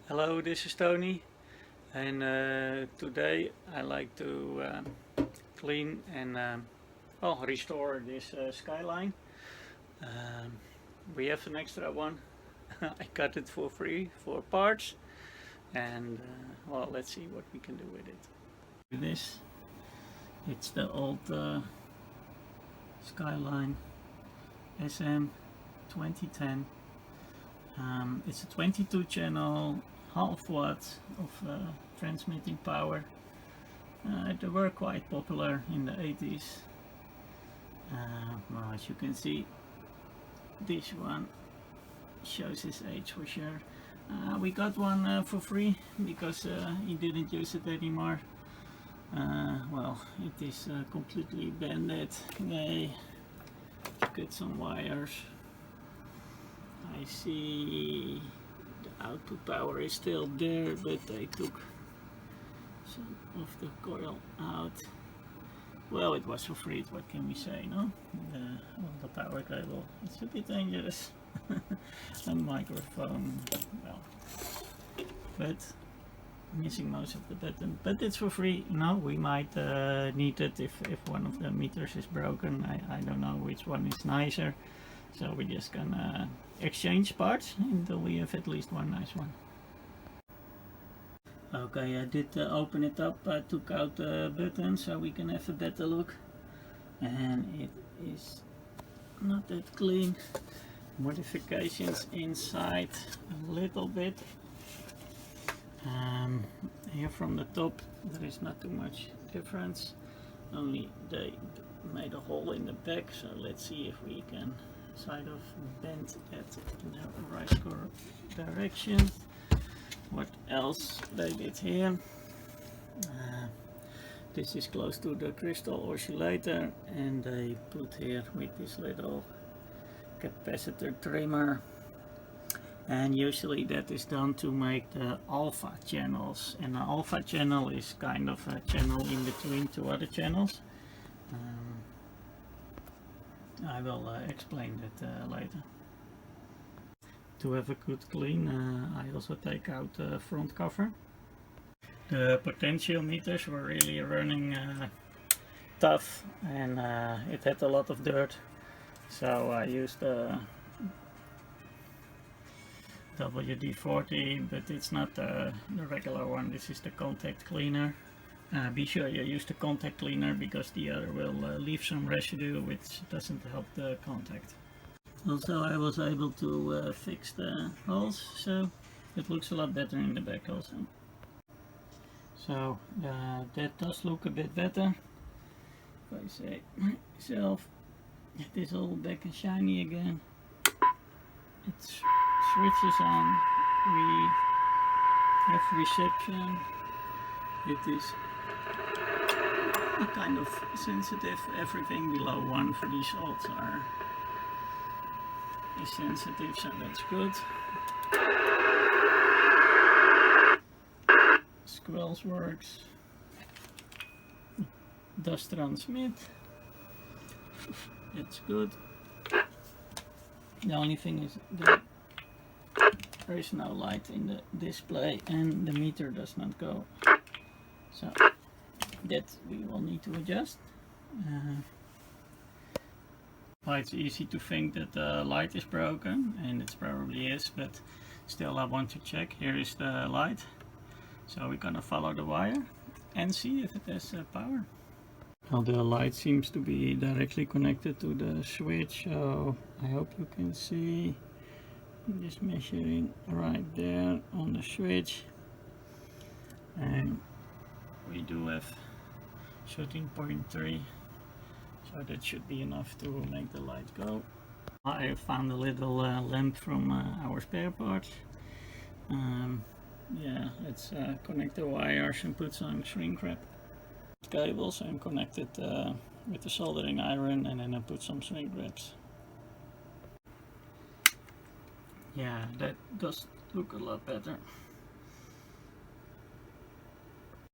Hello, this is Tony, and today I like to clean and restore this Skyline. We have an extra one. I got it for free for parts, and let's see what we can do with it. This, it's the old Skyline SM-2010. It's a 22 channel, half watt of transmitting power. They were quite popular in the 80s. Well, as you can see, this one shows his age for sure. We got one for free because he didn't use it anymore. Well, it is completely bended. They got some wires. I see the output power is still there, but they took some of the coil out. Well, it was for free, what can we say, no? The power cable, it's a bit dangerous. A microphone, well, but missing most of the button. But it's for free, you know, we might need it if one of the meters is broken. I don't know which one is nicer. So we're just gonna exchange parts until we have at least one nice one. Okay, I did open it up. I took out the button so we can have a better look. And it is not that clean. Modifications inside a little bit. Here from the top there is not too much difference. Only they made a hole in the back, so let's see if we can side of bend at the right direction. What else they did here? This is close to the crystal oscillator, and they put here with this little capacitor trimmer, and usually that is done to make the alpha channels, and an alpha channel is kind of a channel in between two other channels. I will explain that later. To have a good clean, I also take out the front cover. The potential meters were really running tough, and it had a lot of dirt, so I used the WD-40, but it's not the regular one. This is the contact cleaner. Be sure you use the contact cleaner because the other will leave some residue, which doesn't help the contact. Also, I was able to fix the holes, so it looks a lot better in the back also. So that does look a bit better. If I say myself, it is all back and shiny again. It switches on. We have reception. It is kind of sensitive. Everything below 1 for these salts is sensitive, so that's good. Squelch works. Does transmit. That's good. The only thing is that there is no light in the display and the meter does not go. So that we will need to adjust. Well, it's easy to think that the light is broken, and it probably is, but still I want to check. Here is the light, so we're gonna follow the wire and see if it has power. Well, the light seems to be directly connected to the switch, so I hope you can see. I'm just measuring right there on the switch, and we do have 13.3, so that should be enough to make the light go. I found a little lamp from our spare parts. Yeah, let's connect the wires and put some shrink wrap cables and connect it with the soldering iron, and then I put some shrink wraps. Yeah, that does look a lot better.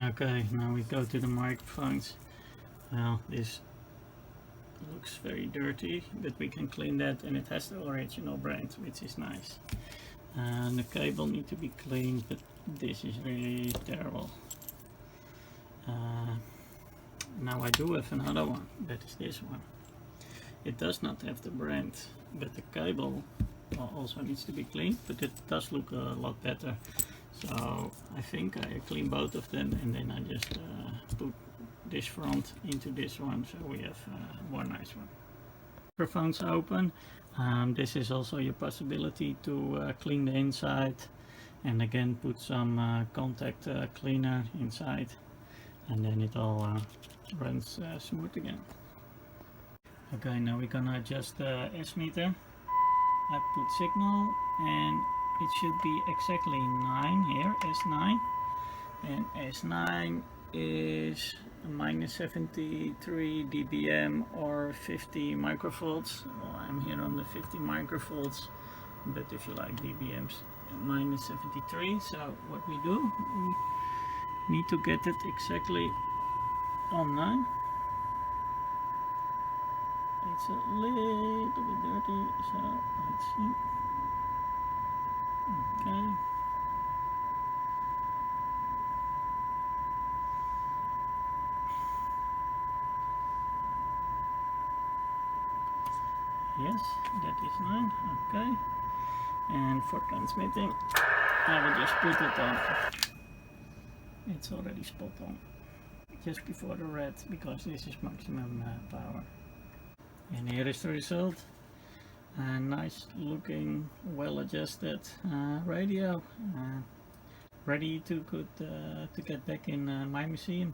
Okay, now we go to the microphones. Well, this looks very dirty, but we can clean that, and it has the original brand, which is nice. and the cable need to be cleaned, but this is really terrible. Now I do have another one, that is this one. It does not have the brand, but the cable also needs to be cleaned, but it does look a lot better. So I think I clean both of them, and then I just put this front into this one, so we have one nice one. Microphones open. This is also your possibility to clean the inside, and again put some contact cleaner inside, and then it all runs smooth again. Okay, now we're gonna adjust the S-meter. Output signal, and it should be exactly 9 here, S9, and S9 is minus 73 dBm or 50 microvolts. Well, I'm here on the 50 microvolts, but if you like dBms, minus 73. So what we do, we need to get it exactly on 9. It's a little bit dirty, so let's see. Okay. Yes, that is 9. Okay. And for transmitting, I will just put it on. It's already spot on. Just before the red, because this is maximum power. And here is the result. A nice looking, well adjusted radio. Ready to get back in my museum.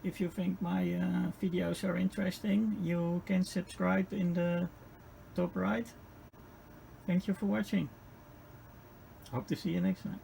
If you think my videos are interesting, you can subscribe in the top right. Thank you for watching. Hope to see you next time.